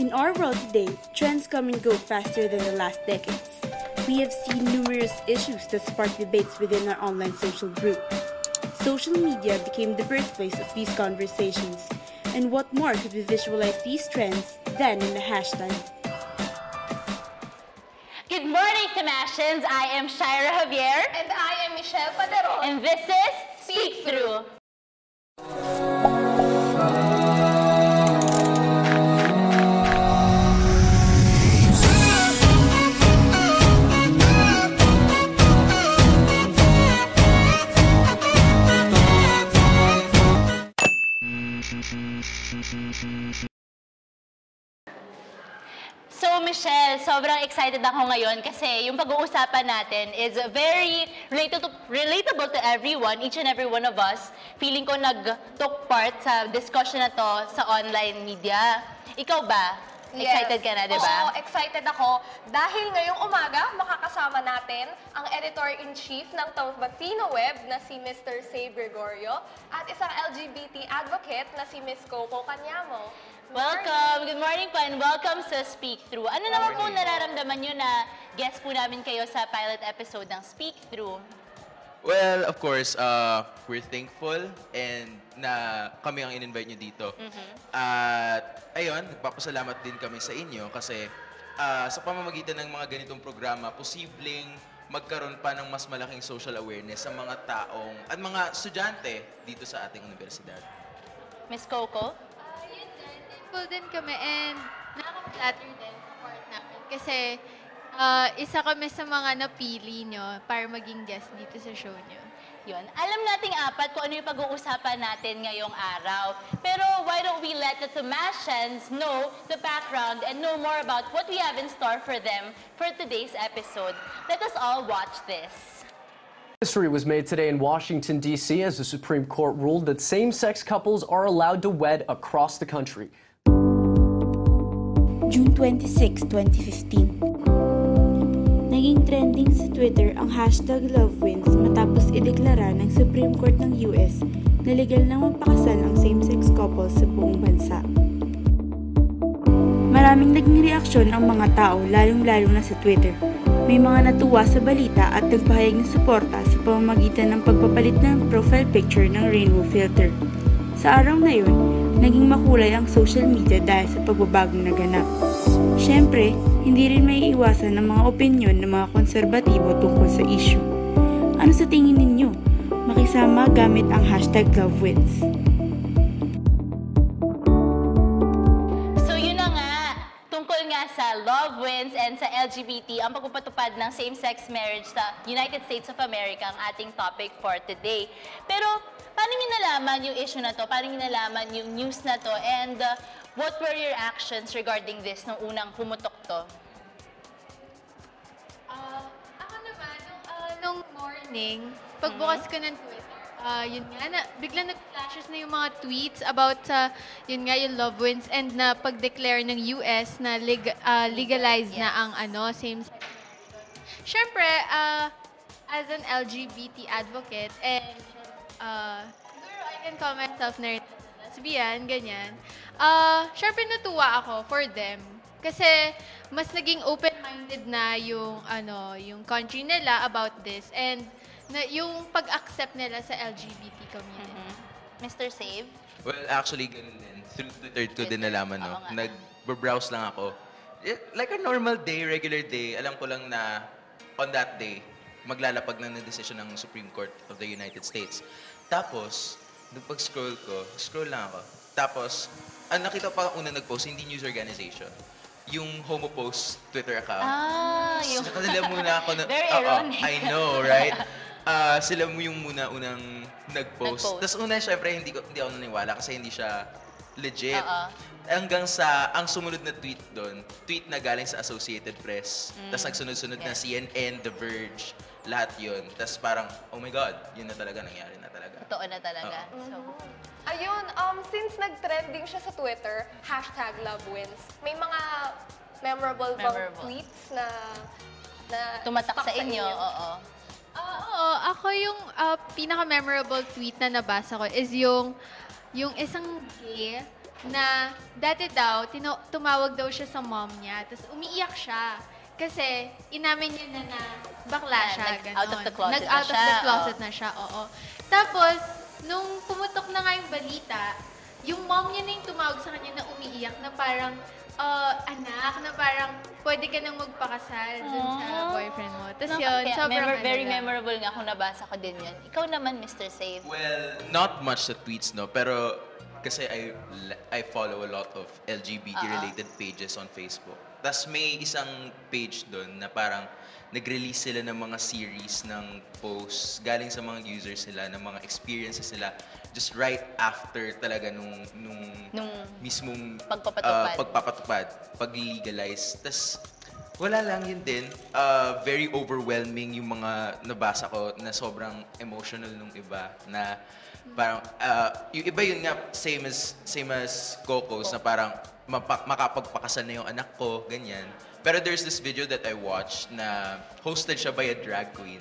In our world today, trends come and go faster than the last decades. We have seen numerous issues that spark debates within our online social group. Social media became the birthplace of these conversations, and what more could we visualize these trends than in a hashtag? Good morning, Tamashans! I am Shira Javier. And I am Michelle Paderon. And this is Speak Through. So Michelle, sobrang excited ako ngayon kasi yung pag-uusapan natin is very relatable to everyone, each and every one of us. Feeling ko nag-took part sa discussion na to sa online media. Ikaw ba? Excited ka na, di ba? Oo, excited ako dahil ngayong umaga makakasama natin ang Editor-in-Chief ng Tombatino Web na si Mr. Save Gregorio at isang LGBT advocate na si Ms. Coco Canyamo. Welcome! Good morning po and welcome sa Speak Through. Ano naman po nararamdaman nyo na guest po namin kayo sa pilot episode ng Speak Through? Well, of course, we're thankful and na kami ang in-invite nyo dito. At ayun, nagpapasalamat din kami sa inyo kasi sa pamamagitan ng mga ganitong programa, posibleng magkaroon pa ng mas malaking social awareness sa mga taong at mga estudyante dito sa ating universidad. Miss Coco? Yun din, thankful din kami and nakaka-flatter din sa part namin kasi isa kami sa mga napili nyo para maging guest dito sa show nyo. Yun. Alam nating apat kung ano yung pag-uusapan natin ngayong araw. Pero why don't we let the Tomashans know the background and know more about what we have in store for them for today's episode. Let us all watch this. History was made today in Washington, D.C. as the Supreme Court ruled that same-sex couples are allowed to wed across the country. June 26, 2015. Naging trending sa Twitter ang hashtag LoveWins matapos ideklara ng Supreme Court ng US na legal na magpakasal ang same-sex couples sa buong bansa. Maraming naging reaksyon ang mga tao lalong-lalo na sa Twitter. May mga natuwa sa balita at nagpahayag ng suporta sa pamamagitan ng pagpapalit ng profile picture ng rainbow filter. Sa araw na yun, naging makulay ang social media dahil sa pagbabagong naganap. Siyempre, hindi rin may iwasan ng mga opinyon ng mga konserbatibo tungkol sa issue. Ano sa tingin ninyo? Makisama gamit ang hashtag LoveWins. So yun na nga, tungkol nga sa LoveWins and sa LGBT, ang pagpapatupad ng same-sex marriage sa United States of America ang ating topic for today. Pero paano nyo nalaman yung issue na to? Paano nyo nalaman yung news na to? And what were your actions regarding this nung unang pumutok to? Ako naman, nung morning, pagbukas ko ng Twitter, yun nga, biglang nag-flashes na yung mga tweets about sa, yun nga, yung LoveWins and na pag-declare ng US na legalize na ang same-sex. Siyempre, as an LGBT advocate, and siguro I can call myself na lesbian, ganyan. Siyempre natuwa ako for them. Kasi mas naging open-minded na yung country nila about this and yung pag-accept nila sa LGBT community. Mr. Save? Well, actually, ganun din. Through Twitter ko din nalaman, no? Nag-browse lang ako. Like a normal day, regular day, alam ko lang na on that day, maglalapag na ng decision ng Supreme Court of the United States. Tapos, nung pag-scroll ko, scroll lang ako. Tapos, nakita pa una nag-post, hindi news organization. Yung HomoPost Twitter account. Yung... Nakadala muna ako na... Very ironic. I know, right? Sila mo yung unang nag-post. Tapos una, syempre, hindi ako naniwala kasi hindi siya legit. Hanggang sa, ang sumunod na tweet doon, tweet na galing sa Associated Press. Tapos nagsunod-sunod na CNN, The Verge, lahat yun. Tapos parang, oh my God, yun na talaga, nangyari na talaga. Totoo na talaga. So, ayun, since nag-trending siya sa Twitter, hashtag LoveWins, may mga memorable tweets na tumatak sa inyo. Oo. Oo, ako yung pinaka-memorable tweet na nabasa ko is yung isang gay na dati daw, tumawag daw siya sa mom niya, tapos umiiyak siya. Kasi inamin niya na bakla siya, gano'n. Out of the closet Nag-out of the closet na siya, oo. Tapos, nung pumutok na nga yung balita, yung mom niya na yung tumawag sa kanya na umiiyak na parang, anak, na parang pwede ka nang magpakasal dun sa boyfriend mo. Tapos yun, sobrang very memorable nga kung nabasa ko din yun. Ikaw naman, Mr. Save. Well, not much sa tweets, no? Pero kasi I follow a lot of LGBT-related pages on Facebook. Tapos may isang page doon na parang nag-release sila ng mga series ng posts galing sa mga users nila, ng mga experiences nila just right after talaga nung mismong pagpapatupad, pag-legalize. Tapos wala lang yun din. Very overwhelming yung mga nabasa ko na sobrang emotional nung iba na parang yung iba yun nga same as Coco's na parang makapagpakasal na yung anak ko, ganyan. Pero there's this video that I watched na hosted siya by a drag queen.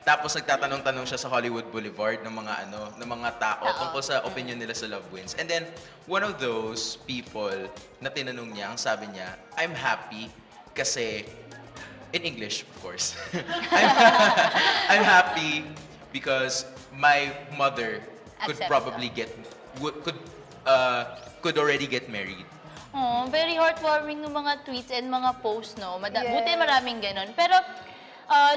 Tapos nagtatanong-tanong siya sa Hollywood Boulevard ng mga tao tungkol sa opinion nila sa Love Wins. And then one of those people na tinanong niya, ang sabi niya, I'm happy kasi in English, of course. I'm happy because my mother could probably could already get married. Oh, very heartwarming ng mga tweets and mga posts, no? Buti maraming ganun. Pero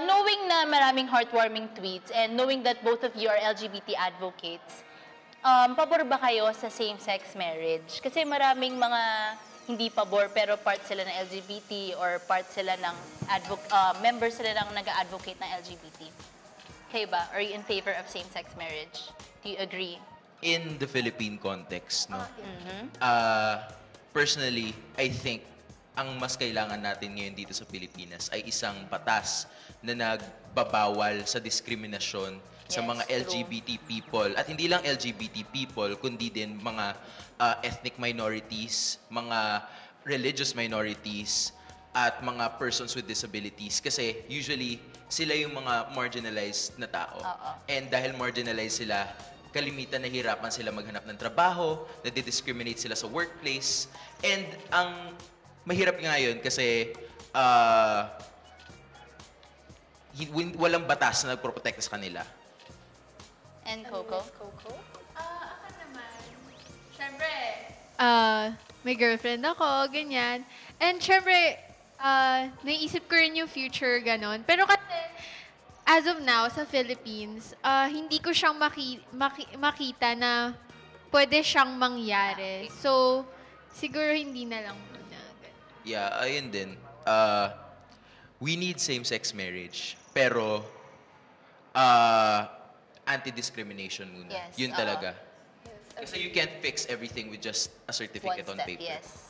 knowing na maraming heartwarming tweets and knowing that both of you are LGBT advocates, pabor ba kayo sa same-sex marriage? Kasi maraming mga hindi pabor pero part sila ng LGBT or part sila ng member sila ng nag-advocate ng LGBT. Kayo ba? Are you in favor of same-sex marriage? Do you agree? In the Philippine context, no? Personally, I think ang mas kailangan natin ngayon dito sa Pilipinas ay isang batas na nagbabawal sa diskriminasyon sa mga LGBT people. At hindi lang LGBT people, kundi din mga ethnic minorities, mga religious minorities, at mga persons with disabilities. Kasi usually, sila yung mga marginalized na tao. And dahil marginalized sila, kalimitan nahihirapan sila maghanap ng trabaho, nadi-discriminate sila sa workplace. And ang mahirap nga yun kasi walang batas na nagproprotekta sa kanila. And Coco? Ako naman, syempre, may girlfriend ako, ganyan. And syempre, naisip ko rin yung future, ganon. Pero kasi, as of now, sa Philippines, hindi ko siyang makita na pwede siyang mangyari. So, siguro hindi na lang muna. Yeah, ayun din. We need same-sex marriage. Pero, anti-discrimination muna. Yes, Yun talaga. Kasi you can't fix everything with just a certificate on paper. Yes.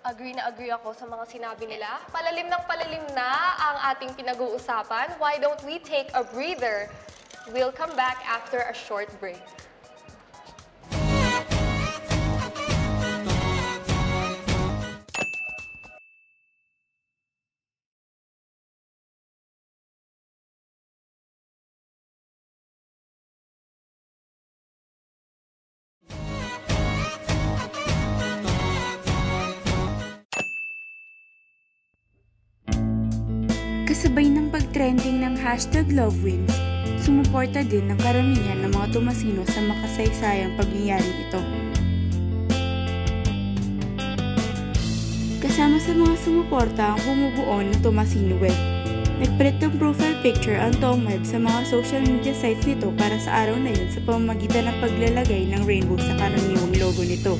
Agree na agree ako sa mga sinabi nila. Palalim ng palalim na ang ating pinag-uusapan. Why don't we take a breather? We'll come back after a short break. Kasabay ng pag-trending ng #LoveWins, sumuporta din ng karamihan ng mga Tomasino sa makasaysayang pagyayaring ito. Kasama sa mga sumuporta ang bumubuo ng Tomasino Web. Nagpalit ng profile picture ang Tom Web sa mga social media sites nito para sa araw na yun sa pamamagitan ng paglalagay ng rainbow sa karaniwang logo nito.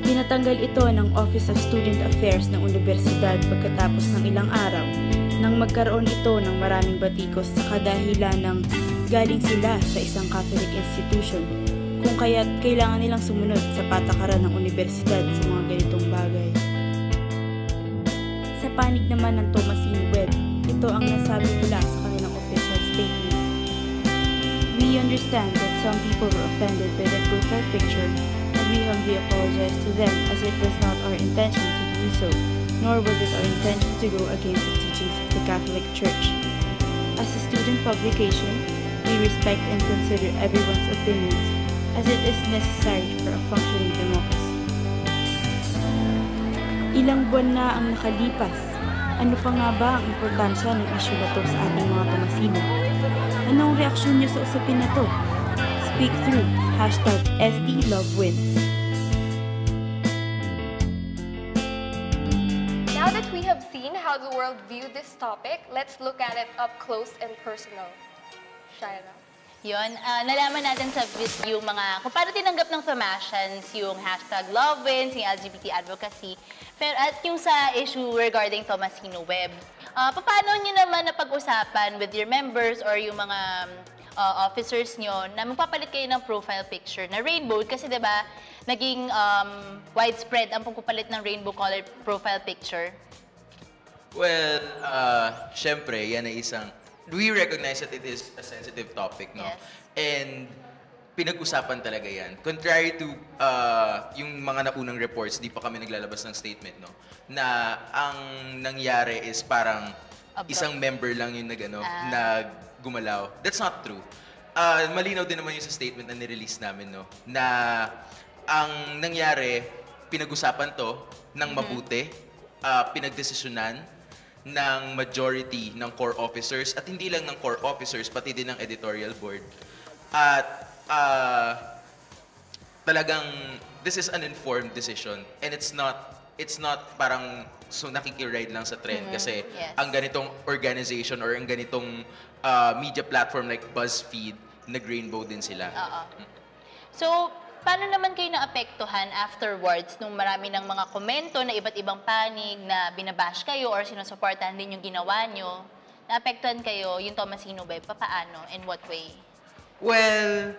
Pinatanggal ito ng Office of Student Affairs ng Universidad pagkatapos ng ilang araw nang magkaroon ito ng maraming batikos sa kadahilan ng galing sila sa isang Catholic institution kung kaya't kailangan nilang sumunod sa patakaran ng universidad sa mga ganitong bagay. Sa panig naman ng Tomasino Web, ito ang nasabi nila sa kanilang official statement. We understand that some people were offended by the profile picture. We humbly apologize to them as it was not our intention to do so, nor was it our intention to go against the teachings of the Catholic Church. As a student publication, we respect and consider everyone's opinions, as it is necessary for a functioning democracy. Ilang buwan na ang nakalipas. Ano pa nga ba ang importansya ng issue na to sa ating mga Tomasino? Anong reaksyon niyo sa usapin na to? Speak through #STLoveWins. Now that we have seen how the world viewed this topic, let's look at it up close and personal. Shaira. Yun, nalaman natin sa video kung paano tinanggap ng Thomasians yung #LoveWins, yung LGBT advocacy, pero at yung sa issue regarding Tomasino Web. Paano nyo naman napag-usapan with your members or yung mga officers nyo na magpapalit kayo ng profile picture na rainbow? Kasi diba, naging widespread ang pagpapalit ng rainbow colored profile picture. Well, syempre, yan ay we recognize that it is a sensitive topic, no? Yes. And pinag-usapan talaga yan. Contrary to yung mga naunang reports, di pa kami naglalabas ng statement, no? Na ang nangyari is parang isang member lang yung na gumalaw. That's not true. Malinaw din naman yung sa statement na nirelease namin, no? Na ang nangyari, pinag-usapan to ng mabuti, pinagdesisyonan ng majority ng core officers at hindi lang ng core officers, pati din ng editorial board. At talagang this is an informed decision and it's not parang nakikiride lang sa trend kasi ang ganitong organization or ang ganitong media platform like BuzzFeed, nag-rainbow din sila. So, paano naman kayo naapektuhan afterwards nung marami ng mga komento na iba't ibang panig na binabash kayo or sinusuportahan din yung ginawa nyo? Naapektuhan kayo yung Tomasino Web? Paano? In what way? Well,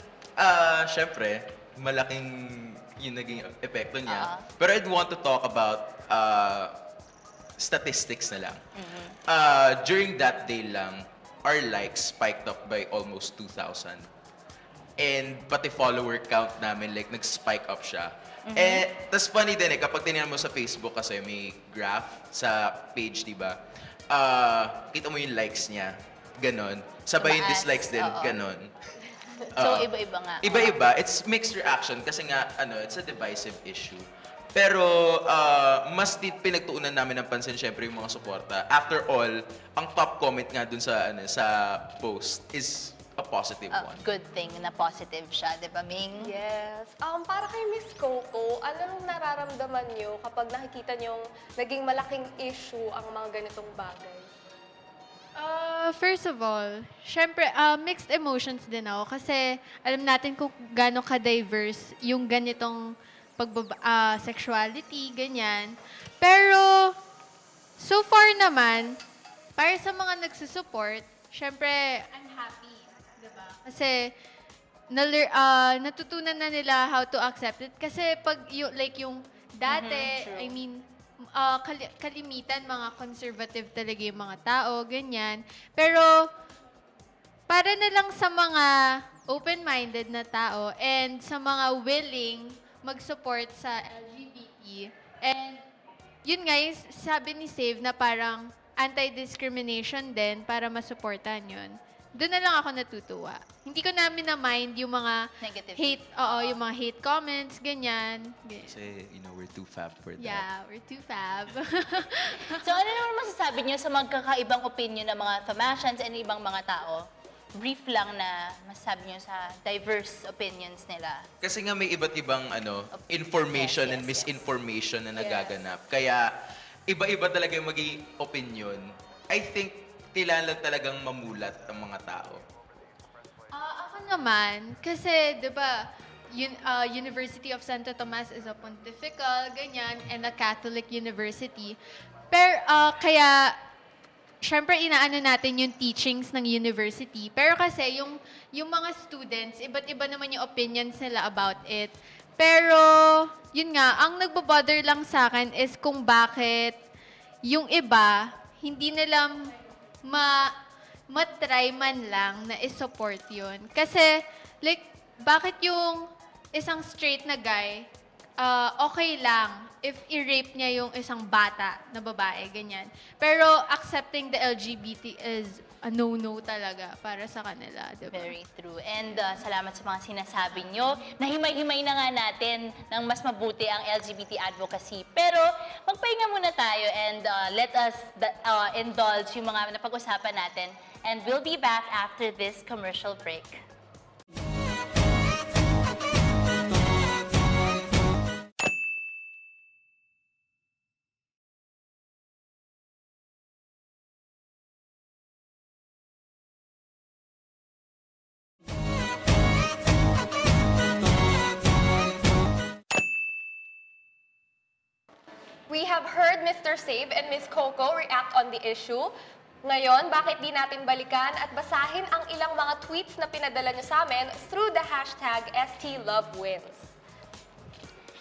syempre, malaking yung naging epekto niya. Pero I'd want to talk about statistics na lang. During that day lang, our likes spiked up by almost 2,000. And pati follower count namin, like, nag-spike up siya. Tas funny din kapag tinignan mo sa Facebook kasi may graph sa page, di ba? Kita mo yung likes niya, ganon. Sabay yung dislikes din, ganon. So, iba-iba nga. Iba-iba. It's mixed reaction kasi nga, it's a divisive issue. Pero, mas pinagtuunan namin ng pansin, syempre, yung mga suporta. After all, ang top comment nga dun sa post is a positive one. Good thing na positive siya, di ba, Ming? Yes. Para kay Miss Coco, anong nararamdaman niyo kapag nakikita niyong naging malaking issue ang mga ganitong bagay? First of all, syempre, mixed emotions din ako kasi alam natin kung gaano ka-diverse yung ganitong sexuality, ganyan. Pero, so far naman, para sa mga nagsusupport, syempre, I'm happy. Diba? Kasi, natutunan na nila how to accept it. Kasi pag, yung dati, I mean, kalimitan, mga conservative talaga yung mga tao, ganyan. Pero, para na lang sa mga open-minded na tao and sa mga willing mag-support sa LGBT. And, yun nga, yung sabi ni Save na parang anti-discrimination din para masuportan yun. Doon na lang ako natutuwa. Hindi ko namin na-mind yung mga negative hate, yung mga hate comments, ganyan. Kasi, we're too fab for that. Yeah, we're too fab. So, ano naman masasabi niyo sa magkakaibang opinion ng mga Thomasians and ibang mga tao? Brief lang na masasabi niyo sa diverse opinions nila. Kasi nga may iba't ibang information and misinformation na nagaganap. Kaya, iba-iba talaga yung magiging opinion. I think, kailangan lang talagang mamulat ang mga tao. Ako naman, kasi, di ba, University of Santo Tomas is a pontifical, ganyan, and a Catholic university. Pero, kaya, syempre, inaano natin yung teachings ng university. Pero kasi, yung mga students, iba't iba naman yung opinions nila about it. Pero, yun nga, ang nagbabother lang sa akin is kung bakit yung iba, hindi nila matry man lang na i-support yun. Kasi, like, bakit yung isang straight na guy, okay lang if i-rape niya yung isang bata na babae, ganyan. Pero accepting the LGBT is a no-no talaga para sa kanila, diba? Very true. And salamat sa mga sinasabi nyo. Nahimay-himay na nga natin ng mas mabuti ang LGBT advocacy. Pero magpahinga muna tayo and let us indulge yung mga napag-usapan natin. And we'll be back after this commercial break. We have heard Mr. Sabe and Ms. Coco react on the issue. Ngayon, bakit di natin balikan at basahin ang ilang mga tweets na pinadala nyo sa amin through the hashtag STLoveWins.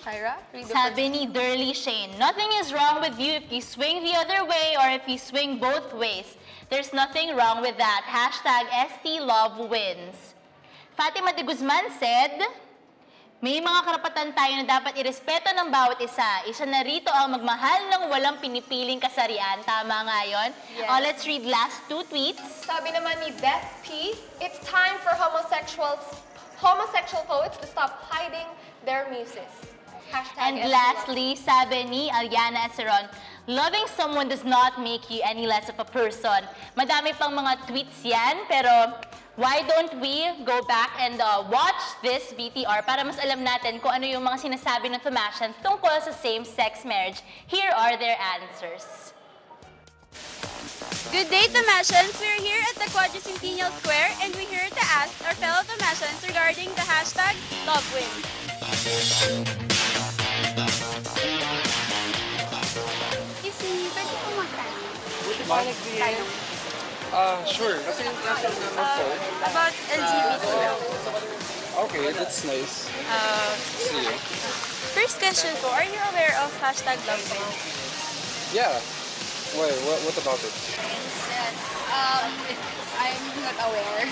Shira, read the Sabi ni Durley Shane, nothing is wrong with you if you swing the other way or if you swing both ways. There's nothing wrong with that. Hashtag STLoveWins. Fatima de Guzman said, may mga karapatan tayo na dapat irespeto ng bawat isa. Isa na rito ang magmahal ng walang pinipiling kasarian. Tama nga yun? Yes. Let's read last two tweets. Sabi naman ni Beth P, it's time for homosexual poets to stop hiding their muses. Hashtag And STLoveWins. lastly, sabi ni Aliana Aceron, loving someone does not make you any less of a person. Madami pang mga tweets yan, pero why don't we go back and watch this VTR para mas alam natin kung ano yung mga sinasabi ng Thomasians tungkol sa same-sex marriage. Here are their answers. Good day, Thomasians! We're here at the Quadricentennial Square and we're here to ask our fellow Thomasians regarding the hashtag LoveWins. Kasi, pwede po magtanong. Sure. Kasi nasa naman po. About LGBT. Okay, that's nice. See you. First question po, are you aware of hashtag LoveWins? Yeah. Why? What about it? I'm not aware.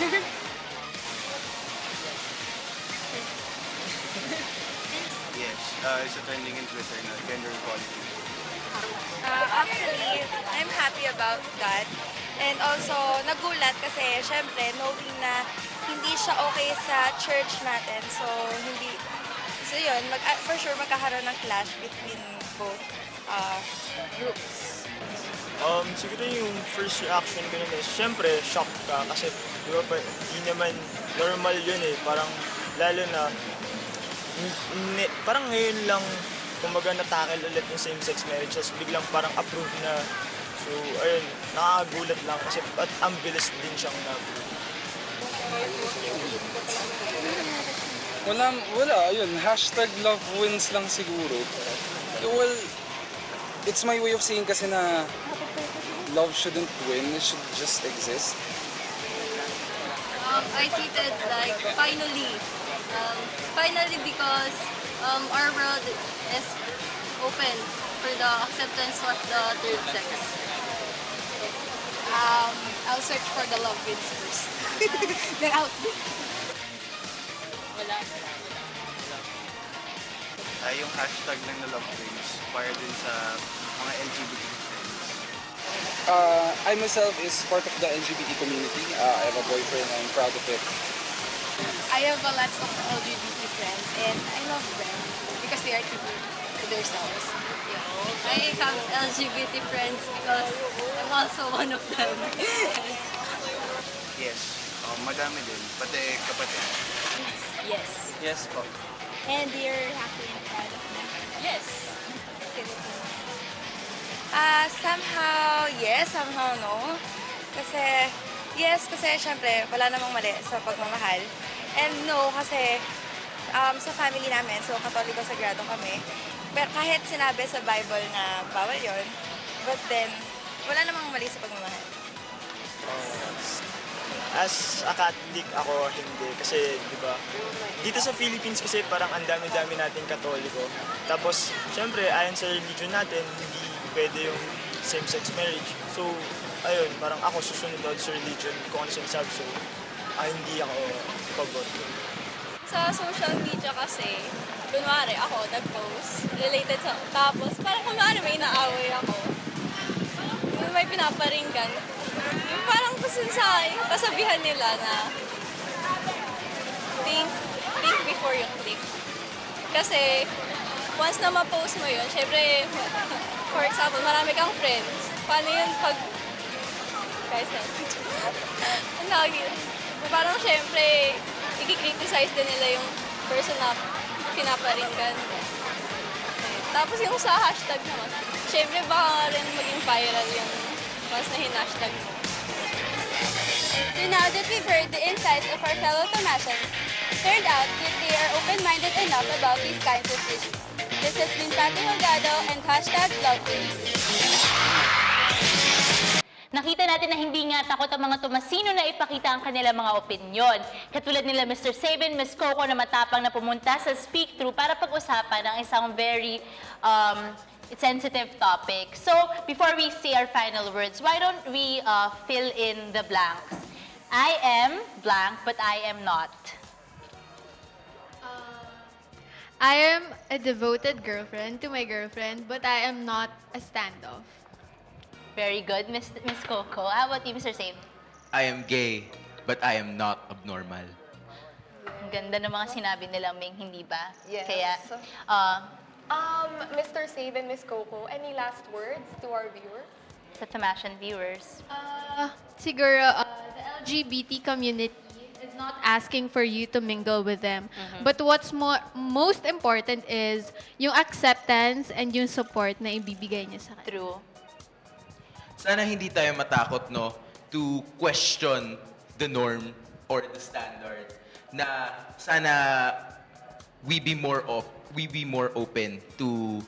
Yes, it's a trending in Twitter na gender equality. Actually, I'm happy about that. And also, nagulat kasi, syempre, knowing na hindi siya okay sa church natin. So, yun, for sure, magkakaroon ng clash between both groups. Siguro yung first reaction ko nun is, syempre, shock ka kasi, di ba, hindi naman normal yun eh. Parang, lalo na, parang ngayon lang, kumbaga natakil ulit yung same-sex marriages, biglang parang approved na. So, ayun, nakakagulat lang kasi at ang bilis din siyang na-approve. Wala, ayun. Hashtag love wins lang siguro. Well, it's my way of saying kasi na love shouldn't win, it should just exist. I tweeted like, finally because our world is open for the acceptance of the third sex. I'll search for the love wins first. Then out. Wala. Yung hashtag lang na love wins, para din sa mga LGBT friends. I myself is part of the LGBT community. I have a boyfriend, I'm proud of it. I have a lot of LGBT friends and I love them because they are true to themselves. I have LGBT friends because I'm also one of them. Yes, madami din, pati kapatid. Yes. Yes po. And you're happy and proud of them? Yes. Somehow yes, somehow no. Kasi, yes, kasi syempre wala namang mali sa pagmamahal. And no, kasi sa family namin, so Katoliko Sagrado kami. Pero kahit sinabi sa Bible na bawal yon, but then, wala namang mali sa pagmamahal. As a Catholic ako, hindi. Kasi, di ba, dito sa Philippines kasi parang ang dami-dami nating Katoliko. Tapos, syempre, ayon sa religion natin, hindi pwede yung same-sex marriage. So, ayun, parang ako susunod sa religion kung ano sinasabi. So, hindi ako pabot. Sa social media kasi, kunwari ako nag-post related sa, tapos parang kunwari may inaaway ako. Yung may pinaparinggan. Yung parang gusto sa kasabihan nila na think before you click. Kasi once na ma-post mo yun, syempre, for example, marami kang friends. Paano yun pag... Guys, ang tawag yun? Parang syempre, i-criticize din nila yung person na pinaparinggan. Tapos yung sa hashtag naman, syempre baka rin maging viral yung once na hinashtag mo. So now that we've heard the insights of our fellow Tomasians, turned out that they are open-minded enough about these kinds of issues. This has been Pati Holgado and #LoveWins. Nakita natin na hindi nga takot ang mga Tomasino na ipakita ang kanilang mga opinyon. Katulad nila Mr. Sabin, Ms. Coco na matapang na pumunta sa Speak Through para pag-usapan ang isang very sensitive topic. So, before we say our final words, why don't we fill in the blanks? I am blank, but I am not. I am a devoted girlfriend to my girlfriend, but I am not a standoff. Very good, Miss Coco. How about you, Mr. Save? I am gay, but I am not abnormal. Ang ganda ng mga sinabi nilang Ming, hindi ba? Yes. Kaya, Mr. Save and Miss Coco, any last words to our viewers? sa Tomasian viewers. Siguro, the LGBT community is not asking for you to mingle with them. But what's most important is yung acceptance and yung support na ibibigay niya sa kanila. True. Sana hindi tayo matakot, no, to question the norm or the standard. Na sana we be more open to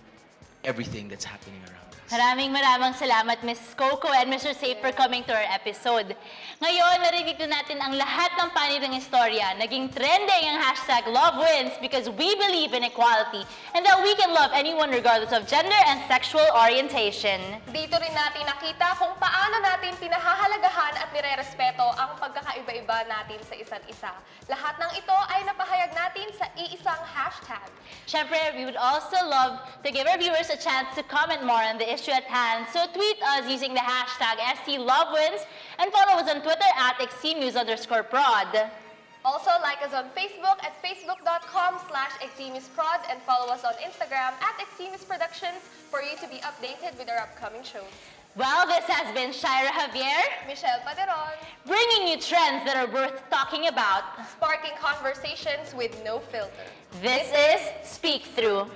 everything that's happening around us. Maraming salamat, Ms. Coco and Mr. Safe for coming to our episode. Ngayon, narinig na natin ang lahat ng panig ng istorya. Naging trending ang #LoveWins because we believe in equality and that we can love anyone regardless of gender and sexual orientation. Dito rin natin nakita kung paano natin pinahahalagahan at nirerespeto ang pagkakaiba-iba natin sa isa't isa. Lahat ng ito ay napahayag natin sa iisang hashtag. Syempre, we would also love to give our viewers a chance to comment more on the issue at hand. So tweet us using the hashtag #SCLoveWins and follow us on Twitter at @extremenews_prod. Also, like us on Facebook at facebook.com/extremisprod and follow us on Instagram at extremisproductions for you to be updated with our upcoming shows. Well, this has been Shaira Javier, Michelle Paderon, bringing you trends that are worth talking about, sparking conversations with no filter. This is Speak Through.